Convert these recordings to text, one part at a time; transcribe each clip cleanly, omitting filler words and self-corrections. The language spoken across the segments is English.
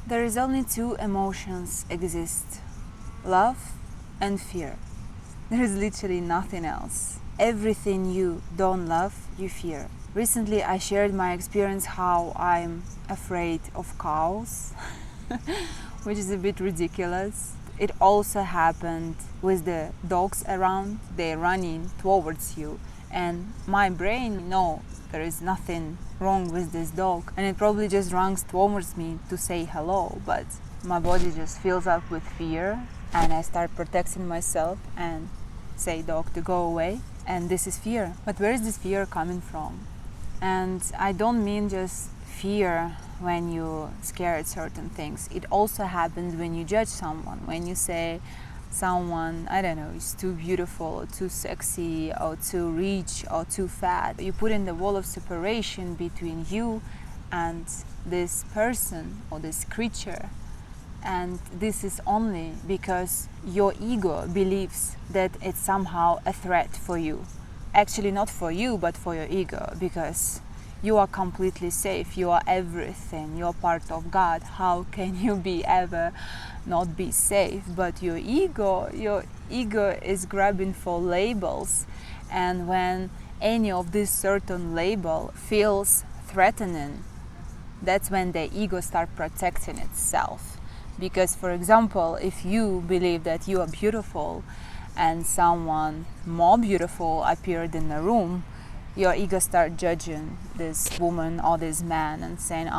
There is only two emotions exist: love and fear. There is literally nothing else. Everything you don't love, you fear. Recently I shared my experience how I'm afraid of cows, which is a bit ridiculous. It also happened with the dogs around. They're running towards you, and my brain knows there is nothing wrong with this dog, and it probably just runs towards me to say hello, but my body just fills up with fear, and I start protecting myself and say, dog, to go away. And this is fear. But where is this fear coming from? And I don't mean just fear when you scared certain things. It also happens when you judge someone, when you say someone, I don't know, is too beautiful or too sexy or too rich or too fat. You put in the wall of separation between you and this person or this creature. And this is only because your ego believes that it's somehow a threat for you. Actually not for you, but for your ego, because you are completely safe, you are everything, you are part of God. How can you be ever not be safe? But your ego is grabbing for labels, and when any of this certain label feels threatening, that's when the ego starts protecting itself. Because, for example, if you believe that you are beautiful and someone more beautiful appeared in the room, your ego starts judging this woman or this man and saying,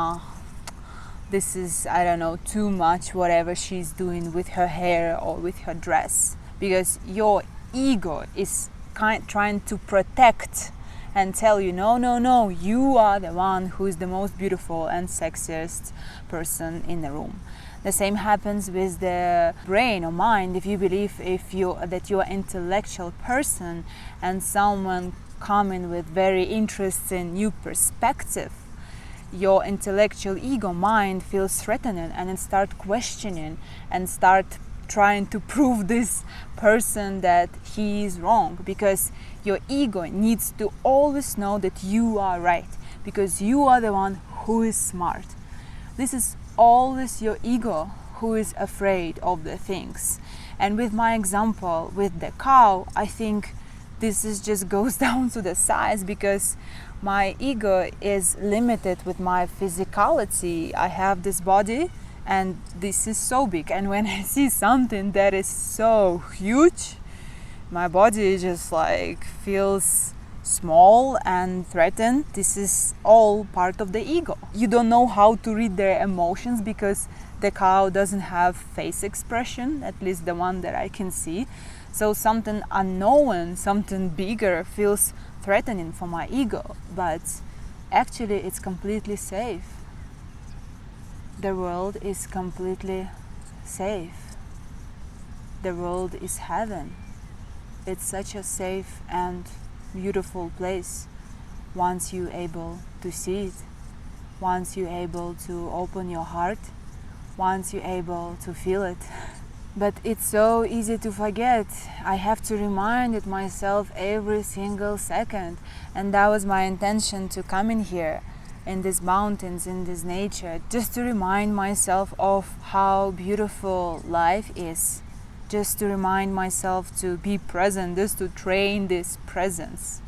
this is, I don't know, too much, whatever she's doing with her hair or with her dress. Because your ego is trying to protect and tell you, no, you are the one who is the most beautiful and sexiest person in the room. The same happens with the brain or mind. If you believe that you're an intellectual person and someone coming with very interesting new perspective, your intellectual ego mind feels threatening, and it starts questioning and start trying to prove this person that he is wrong, because your ego needs to always know that you are right, because you are the one who is smart. This is always your ego who is afraid of the things. And with my example with the cow, I think this is just goes down to the size, because my ego is limited with my physicality. I have this body and this is so big, and when I see something that is so huge, my body just like feels small and threatened. This is all part of the ego. You don't know how to read their emotions, because the cow doesn't have face expression, at least the one that I can see. So something unknown, something bigger feels threatening for my ego, but actually it's completely safe. The world is completely safe. The world is heaven. It's such a safe and beautiful place once you're able to see it, once you're able to open your heart, once you're able to feel it. But it's so easy to forget. I have to remind it myself every single second, and that was my intention to come in here, in these mountains, in this nature, just to remind myself of how beautiful life is, just to remind myself to be present, just to train this presence.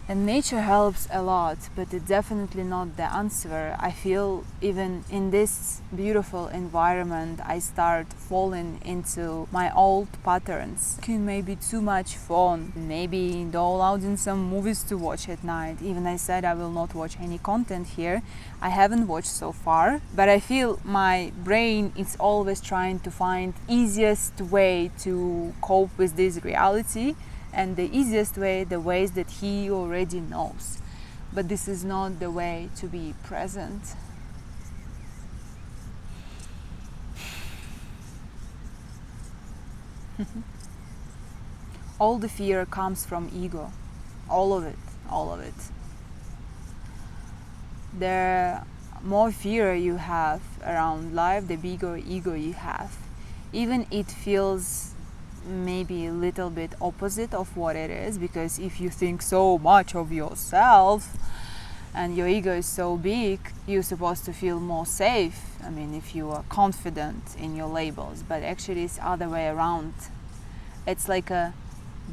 And nature helps a lot, but it's definitely not the answer. I feel even in this beautiful environment, I start falling into my old patterns. Maybe too much phone, maybe downloading some movies to watch at night. Even I said I will not watch any content here. I haven't watched so far, but I feel my brain is always trying to find easiest way to cope with this reality. And the easiest way, the ways that he already knows. But this is not the way to be present. All the fear comes from ego. All of it. The more fear you have around life, the bigger ego you have. Even it feels maybe a little bit opposite of what it is, because if you think so much of yourself, and your ego is so big, you're supposed to feel more safe. I mean, if you are confident in your labels, but actually it's other way around. It's like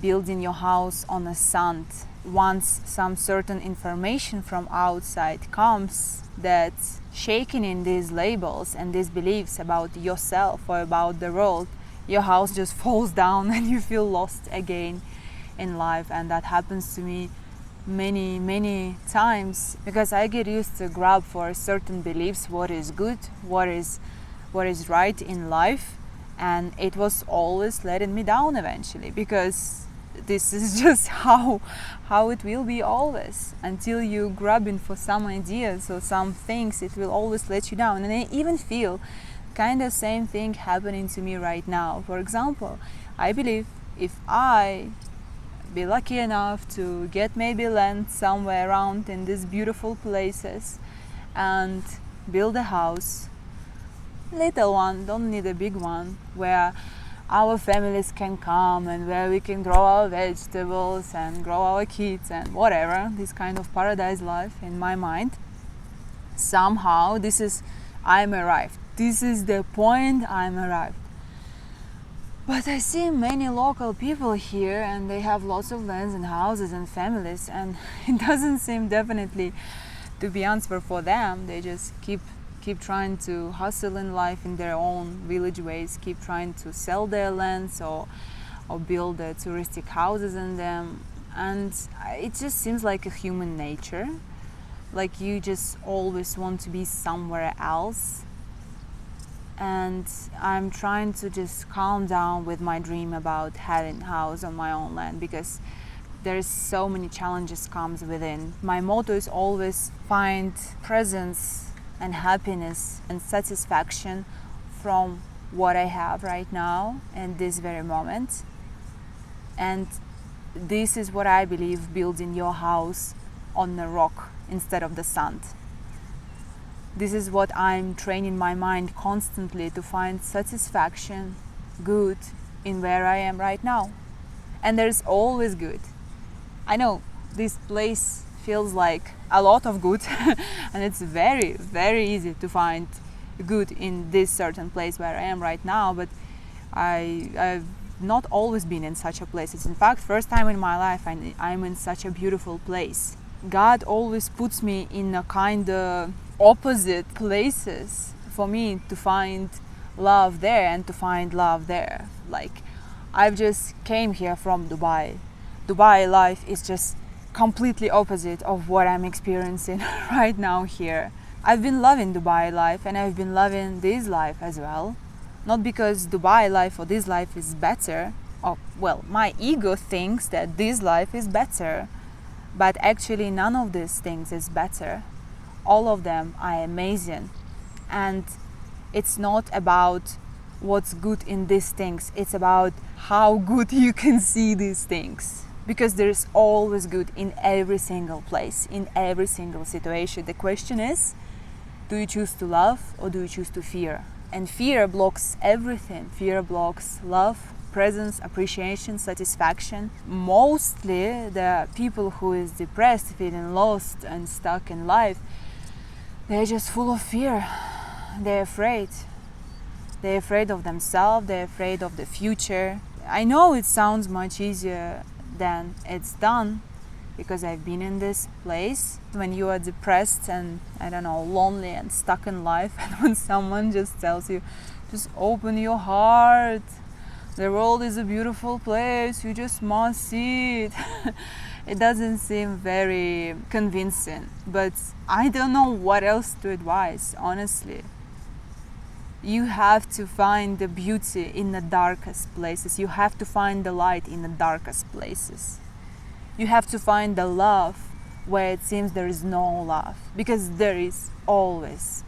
building your house on a sand. Once some certain information from outside comes that's shaking in these labels and these beliefs about yourself or about the world, your house just falls down and you feel lost again in life. And that happens to me many times, because I get used to grab for certain beliefs what is good, what is right in life, and it was always letting me down eventually, because this is just how it will be always. Until you grabbing for some ideas or some things, it will always let you down. And I even feel kind of same thing happening to me right now. For example, I believe if I be lucky enough to get maybe land somewhere around in these beautiful places and build a house, little one, don't need a big one, where our families can come and where we can grow our vegetables and grow our kids and whatever, this kind of paradise life in my mind. Somehow I'm arrived. This is the point, I'm arrived. But I see many local people here and they have lots of lands and houses and families, and it doesn't seem definitely to be answer for them. They just keep trying to hustle in life in their own village ways, keep trying to sell their lands or build touristic houses in them. And it just seems like a human nature, like you just always want to be somewhere else. And I'm trying to just calm down with my dream about having a house on my own land, because there's so many challenges comes within. My motto is always find presence and happiness and satisfaction from what I have right now and this very moment. And this is what I believe, building your house on the rock instead of the sand. This is what I'm training my mind constantly to find satisfaction, good in where I am right now. And there's always good. I know this place feels like a lot of good and it's very easy to find good in this certain place where I am right now, but I've not always been in such a place. It's in fact first time in my life I'm in such a beautiful place. God always puts me in a kind of opposite places for me to find love there and to find love there. Like, I've just came here from Dubai. Dubai life is just completely opposite of what I'm experiencing right now here. I've been loving Dubai life and I've been loving this life as well. Not because Dubai life or this life is better, or well, my ego thinks that this life is better, but actually none of these things is better. All of them are amazing, and it's not about what's good in these things, it's about how good you can see these things, because there's always good in every single place, in every single situation. The question is, do you choose to love or do you choose to fear? And fear blocks everything. Fear blocks love, presence, appreciation, satisfaction. Mostly the people who is depressed, feeling lost and stuck in life, they're just full of fear. They're afraid. They're afraid of themselves, they're afraid of the future. I know it sounds much easier than it's done, because I've been in this place. When you are depressed and, I don't know, lonely and stuck in life, and when someone just tells you, just open your heart, the world is a beautiful place, you just must see it. It doesn't seem very convincing, but I don't know what else to advise, honestly. You have to find the beauty in the darkest places. You have to find the light in the darkest places. You have to find the love where it seems there is no love, because there is always.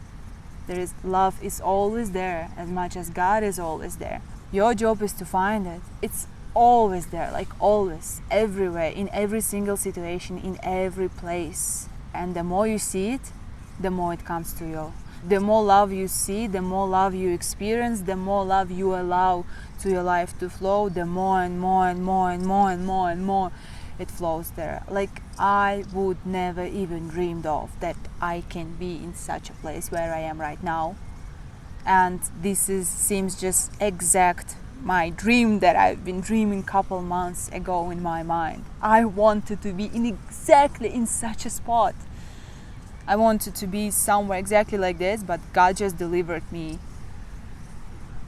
Love is always there, as much as God is always there. Your job is to find it. It's always there, like always, everywhere, in every single situation, in every place. And the more you see it, the more it comes to you. The more love you see, the more love you experience, the more love you allow to your life to flow, the more and more and more and more and more and more it flows there. Like, I would never even dreamed of that I can be in such a place where I am right now. And this seems just exact my dream that I've been dreaming couple months ago in my mind. I wanted to be exactly in such a spot. I wanted to be somewhere exactly like this, but God just delivered me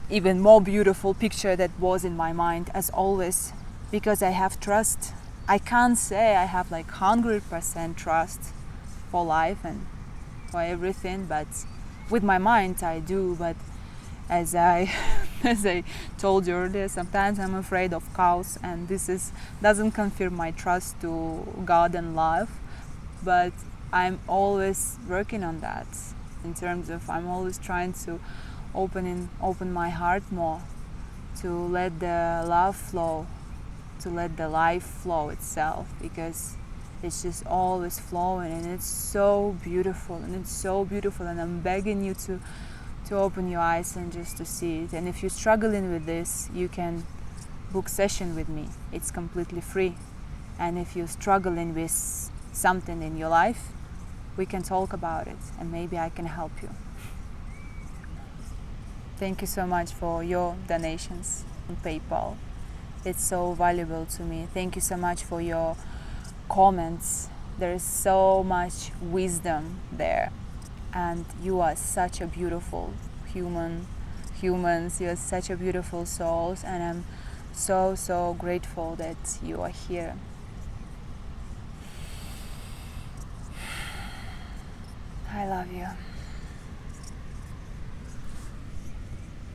even more beautiful picture that was in my mind, as always, because I have trust. I can't say I have like 100% trust for life and for everything, but with my mind I do. But as I as I told you earlier, sometimes I'm afraid of chaos, and doesn't confirm my trust to God and love. But I'm always working on that, in terms of I'm always trying to open my heart more, to let the love flow, to let the life flow itself, because it's just always flowing, and it's so beautiful, and I'm begging you to open your eyes and just to see it. And if you're struggling with this, you can book session with me. It's completely free. And if you're struggling with something in your life, we can talk about it, and maybe I can help you. Thank you so much for your donations on PayPal. It's so valuable to me. Thank you so much for your comments. There is so much wisdom there. And you are such a beautiful humans. You are such a beautiful souls. And I'm so grateful that you are here. I love you.